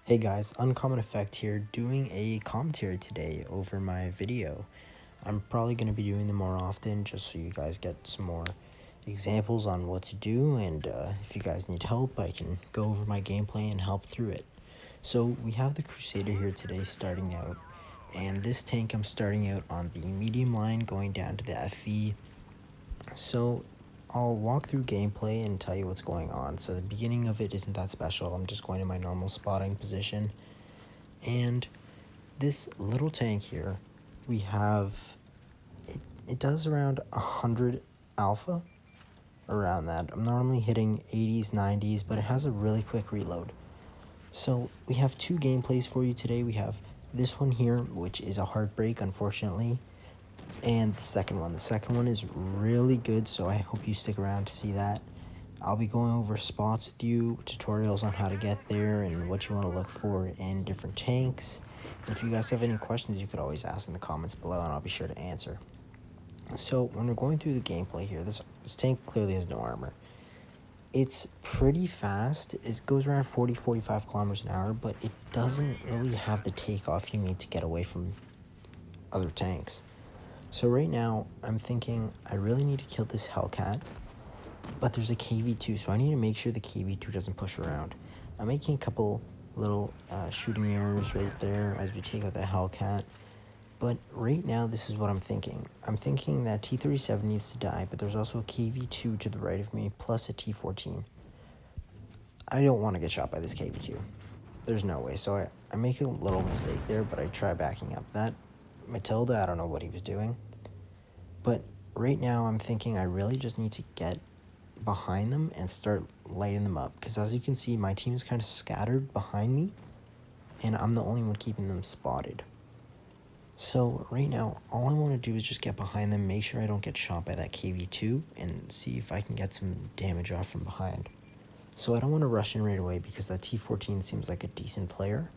Hey guys, Uncommon Effect here, doing a commentary today over my video. I'm probably going to be doing them more often just so you guys get some more examples on what to do, and if you guys need help, I can go over my gameplay and help through it. So we have the Crusader here today starting out, and this tank I'm starting out on the medium line going down to the FE. So I'll walk through gameplay and tell you what's going on. So the beginning of it isn't that special. I'm just going to my normal spotting position. And this little tank here, we have, it does around 100 alpha, around that. I'm normally hitting 80s, 90s, but it has a really quick reload. So we have two gameplays for you today. We have this one here, which is a heartbreak, unfortunately, and the second one. The second one is really good, so I hope you stick around to see that. I'll be going over spots with you, tutorials on how to get there and what you want to look for in different tanks. And if you guys have any questions, you could always ask in the comments below and I'll be sure to answer. So when we're going through the gameplay here, this tank clearly has no armor. It's pretty fast. It goes around 40-45 kilometers an hour, but it doesn't really have the takeoff you need to get away from other tanks. So right now, I'm thinking I really need to kill this Hellcat, but there's a KV2, so I need to make sure the KV2 doesn't push around. I'm making a couple little shooting errors right there as we take out the Hellcat, but right now this is what I'm thinking. I'm thinking that T-37 needs to die, but there's also a KV2 to the right of me, plus a T-14. I don't want to get shot by this KV2. There's no way, so I make a little mistake there, but I try backing up. That Matilda, I don't know what he was doing, but right now I'm thinking I really just need to get behind them and start lighting them up, because as you can see, my team is kind of scattered behind me and I'm the only one keeping them spotted. So right now all I want to do is just get behind them, make sure I don't get shot by that KV2, and see if I can get some damage off from behind. So I don't want to rush in right away because that T-14 seems like a decent player,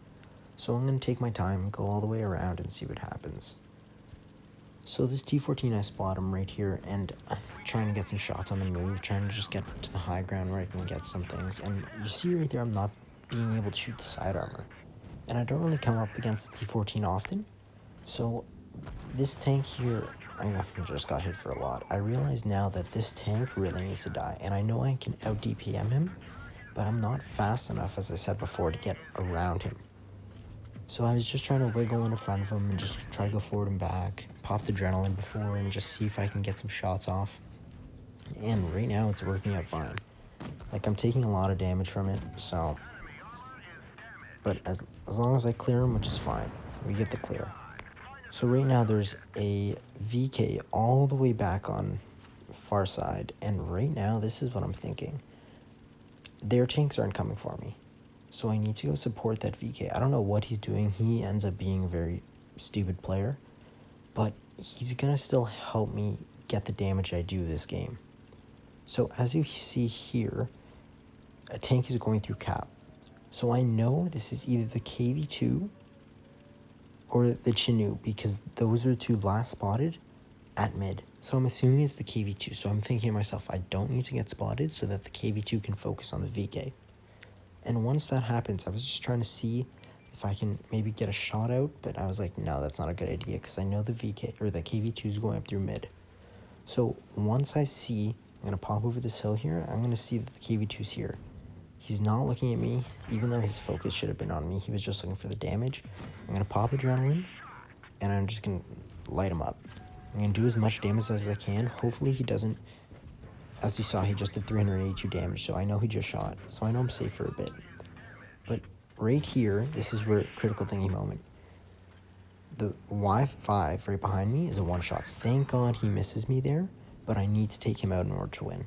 so I'm going to take my time, go all the way around and see what happens. So this T-14, I spot him right here, and I'm trying to get some shots on the move, trying to just get to the high ground where I can get some things. And you see right there, I'm not being able to shoot the side armor. And I don't really come up against the T-14 often. So this tank here, I just got hit for a lot. I realize now that this tank really needs to die. And I know I can out-DPM him, but I'm not fast enough, as I said before, to get around him. So I was just trying to wiggle in front of him and just try to go forward and back, pop the adrenaline before, and just see if I can get some shots off. And right now it's working out fine. Like, I'm taking a lot of damage from it, so... But as long as I clear him, which is fine, we get the clear. So right now there's a VK all the way back on far side, and right now this is what I'm thinking. Their tanks aren't coming for me, so I need to go support that VK. I don't know what he's doing. He ends up being a very stupid player, but he's gonna still help me get the damage I do this game. So as you see here, a tank is going through cap. So I know this is either the KV2 or the Chinook, because those are the two last spotted at mid. So I'm assuming it's the KV2. So I'm thinking to myself, I don't need to get spotted so that the KV2 can focus on the VK. And once that happens, I was just trying to see if I can maybe get a shot out, but I was like, no, that's not a good idea, because I know the VK or the KV2 is going up through mid. So once I see, I'm gonna pop over this hill here, I'm gonna see that the KV2's here. He's not looking at me, even though his focus should have been on me. He was just looking for the damage. I'm gonna pop adrenaline, and I'm just gonna light him up. I'm gonna do as much damage as I can. Hopefully he doesn't, as you saw, he just did 382 damage, so I know he just shot. So I know I'm safe for a bit. But right here, this is where critical thinking moment. The Y5 right behind me is a one-shot. Thank God he misses me there, but I need to take him out in order to win.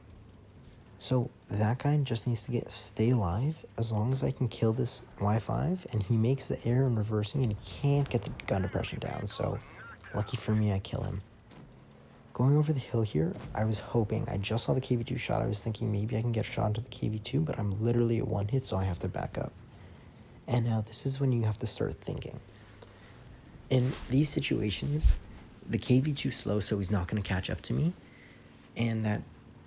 So that guy just needs to stay alive as long as I can kill this Y5, and he makes the air and reversing, and he can't get the gun depression down. So lucky for me, I kill him. Going over the hill here, I was hoping, I just saw the KV2 shot, I was thinking maybe I can get a shot into the KV2, but I'm literally at one hit, so I have to back up. And now this is when you have to start thinking. In these situations, the KV2 slow, so he's not going to catch up to me, and that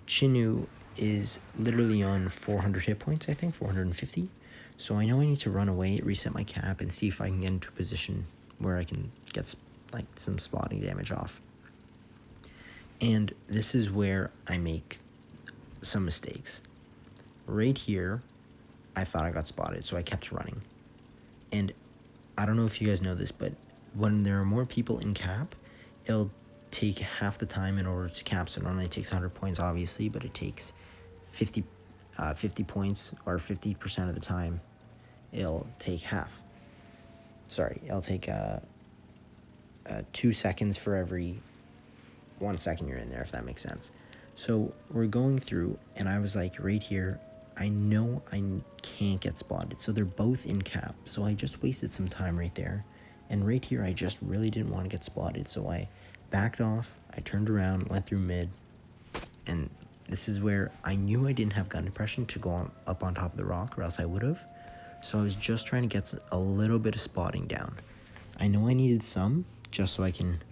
Chinook is literally on 400 hit points, I think, 450. So I know I need to run away, reset my cap, and see if I can get into a position where I can get like some spotting damage off. And this is where I make some mistakes. Right here, I thought I got spotted, so I kept running. And I don't know if you guys know this, but when there are more people in cap, it'll take half the time in order to cap. So normally it takes 100 points, obviously, but it takes 50 points, or 50% of the time it'll take half. Sorry, it'll take 2 seconds for every 1 second you're in there, if that makes sense. So we're going through, and I was like, right here, I know I can't get spotted. So they're both in cap. So I just wasted some time right there. And right here, I just really didn't want to get spotted. So I backed off. I turned around, went through mid. And this is where I knew I didn't have gun depression to go up on top of the rock, or else I would have. So I was just trying to get a little bit of spotting down. I know I needed some just so I can...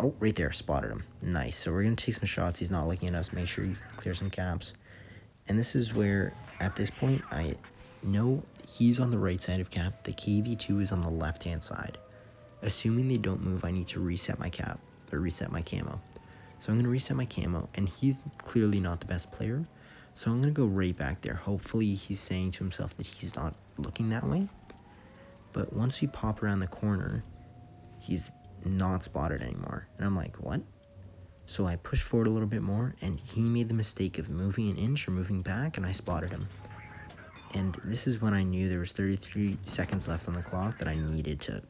Oh, right there, spotted him. Nice. So we're going to take some shots. He's not looking at us. Make sure you clear some caps. And this is where, at this point, I know he's on the right side of cap. The KV2 is on the left-hand side. Assuming they don't move, I need to reset my cap, or reset my camo. So I'm going to reset my camo, and he's clearly not the best player. So I'm going to go right back there. Hopefully he's saying to himself that he's not looking that way. But once we pop around the corner, he's not spotted anymore. And I'm like, what? So I pushed forward a little bit more, and he made the mistake of moving an inch or moving back, and I spotted him. And this is when I knew there was 33 seconds left on the clock that I needed to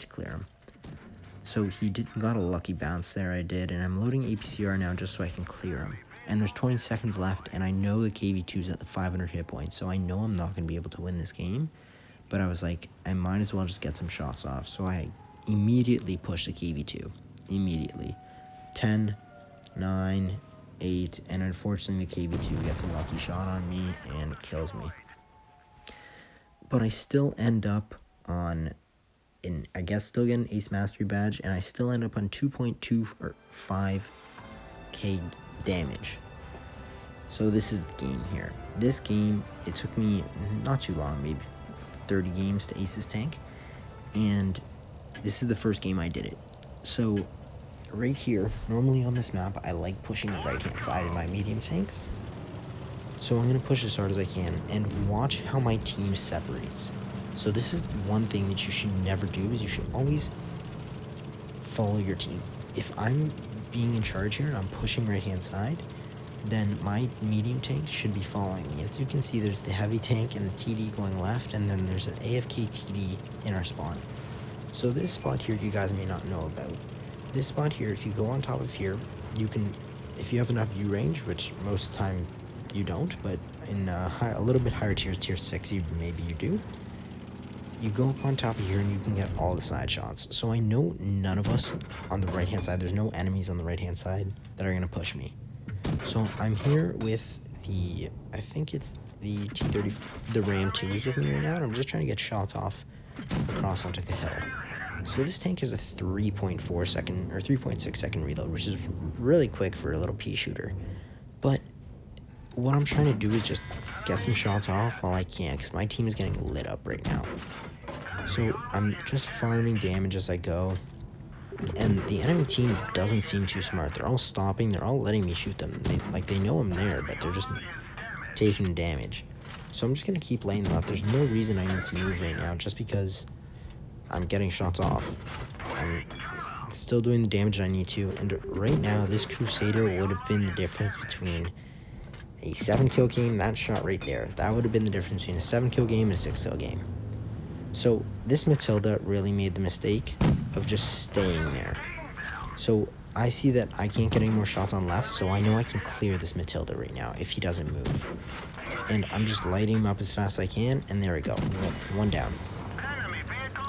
clear him. So he got a lucky bounce there, I did, and I'm loading APCR now just so I can clear him. And there's 20 seconds left, and I know the KV2's at the 500 hit points, so I know I'm not going to be able to win this game. But I was like, I might as well just get some shots off. So I immediately pushed the KV2. Immediately. 10, 9, 8, and unfortunately the KV2 gets a lucky shot on me and kills me. But I still end up on, I guess still get an Ace Mastery badge, and I still end up on 2.25k damage. So this is the game here. This game, it took me not too long, maybe 30 games to ace this tank, and this is the first game I did it. So right here, normally on this map, I like pushing the right-hand side in my medium tanks. So I'm going to push as hard as I can, and watch how my team separates. So this is one thing that you should never do, is you should always follow your team. If I'm being in charge here and I'm pushing right-hand side, then my medium tank should be following me. As you can see, there's the heavy tank and the TD going left, and then there's an AFK TD in our spawn. So this spot here you guys may not know about. This spot here, if you go on top of here, you can, if you have enough view range, which most of the time you don't, but in a little bit higher tiers, tier 6, maybe you do, you go up on top of here and you can get all the side shots. So I know none of us on the right hand side, there's no enemies on the right hand side that are going to push me. So I'm here with the, I think it's the T30, the Ram 2s with me right now, and I'm just trying to get shots off across onto the hill. So this tank is a 3.4 second or 3.6 second reload, which is really quick for a little pea shooter. But what I'm trying to do is just get some shots off while I can, because my team is getting lit up right now. So I'm just farming damage as I go. And the enemy team doesn't seem too smart. They're all stopping. They're all letting me shoot them. They know I'm there, but they're just taking damage. So I'm just going to keep laying them up. There's no reason I need to move right now, just because I'm getting shots off. I'm still doing the damage I need to. And right now, this Crusader would have been the difference between a 7-kill game, that shot right there. That would have been the difference between a 7-kill game and a 6-kill game. So this Matilda really made the mistake of just staying there. So I see that I can't get any more shots on left, so I know I can clear this Matilda right now if he doesn't move. And I'm just lighting him up as fast as I can, and there we go. One down.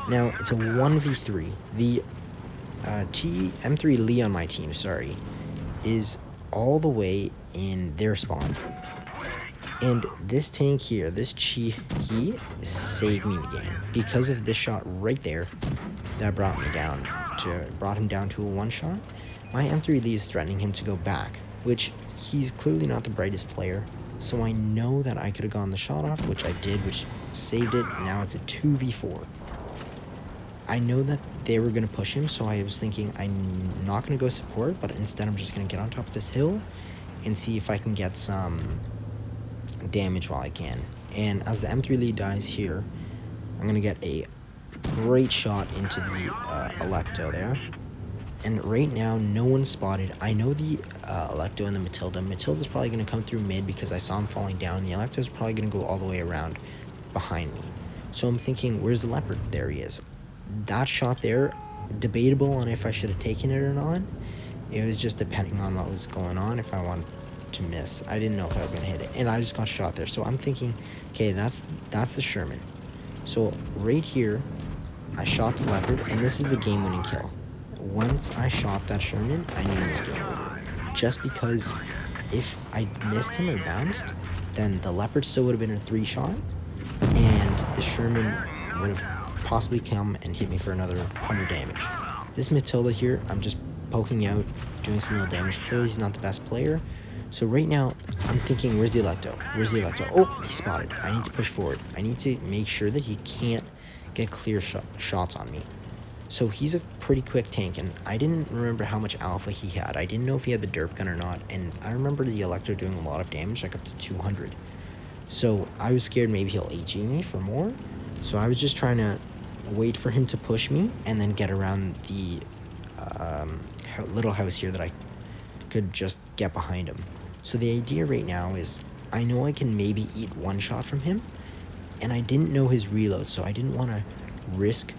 Now, it's a 1v3. The M3 Lee on my team, sorry, is all the way in their spawn. And this tank here, this Chi, he saved me the game. Because of this shot right there, that brought him down to a one-shot. My M3 Lee is threatening him to go back, which he's clearly not the brightest player. So I know that I could have gone the shot off, which I did, which saved it. Now it's a 2v4. I know that they were going to push him, so I was thinking I'm not going to go support, but instead I'm just going to get on top of this hill and see if I can get some damage while I can. And as the M3 lead dies here, I'm going to get a great shot into the Electo there. And right now, no one's spotted. I know the Electo and the Matilda. Matilda's probably going to come through mid because I saw him falling down. The Electo's probably going to go all the way around behind me. So I'm thinking, where's the Leopard? There he is. That shot there, debatable on if I should have taken it or not. It was just depending on what was going on, if I wanted to miss. I didn't know if I was going to hit it. And I just got shot there. So I'm thinking, okay, that's the Sherman. So right here, I shot the Leopard, and this is the game-winning kill. Once I shot that Sherman, I knew it was game over. Just because if I missed him or bounced, then the Leopard still would have been a 3-shot, and the Sherman would have possibly come and hit me for another 100 damage. This Matilda here, I'm just poking out, doing some little damage. Clearly he's not the best player. So right now, I'm thinking, where's the Electo? Where's the Electo? Oh, he spotted. I need to push forward. I need to make sure that he can't get clear shots on me. So he's a pretty quick tank, and I didn't remember how much alpha he had. I didn't know if he had the derp gun or not, and I remember the Electro doing a lot of damage, like up to 200. So I was scared maybe he'll HE me for more. So I was just trying to wait for him to push me and then get around the little house here that I could just get behind him. So the idea right now is I know I can maybe eat one shot from him, and I didn't know his reload, so I didn't want to risk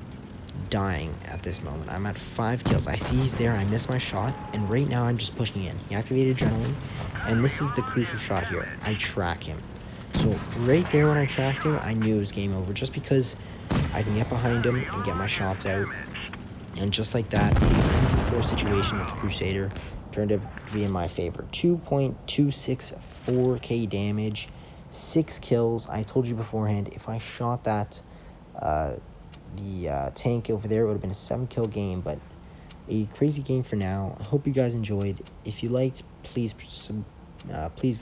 dying at this moment. I'm at 5 kills. I see he's there. I missed my shot, and right now I'm just pushing in. He activated adrenaline, and this is the crucial shot here. I track him. So right there when I tracked him, I knew it was game over, just because I can get behind him and get my shots out. And just like that, the 1v4 situation with the Crusader turned out to be in my favor. 2.264k damage, 6 kills. I told you beforehand, if I shot that tank over there, it would have been a 7-kill game, but a crazy game for now. I hope you guys enjoyed. If you liked, please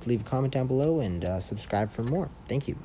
leave a comment down below and subscribe for more. Thank you.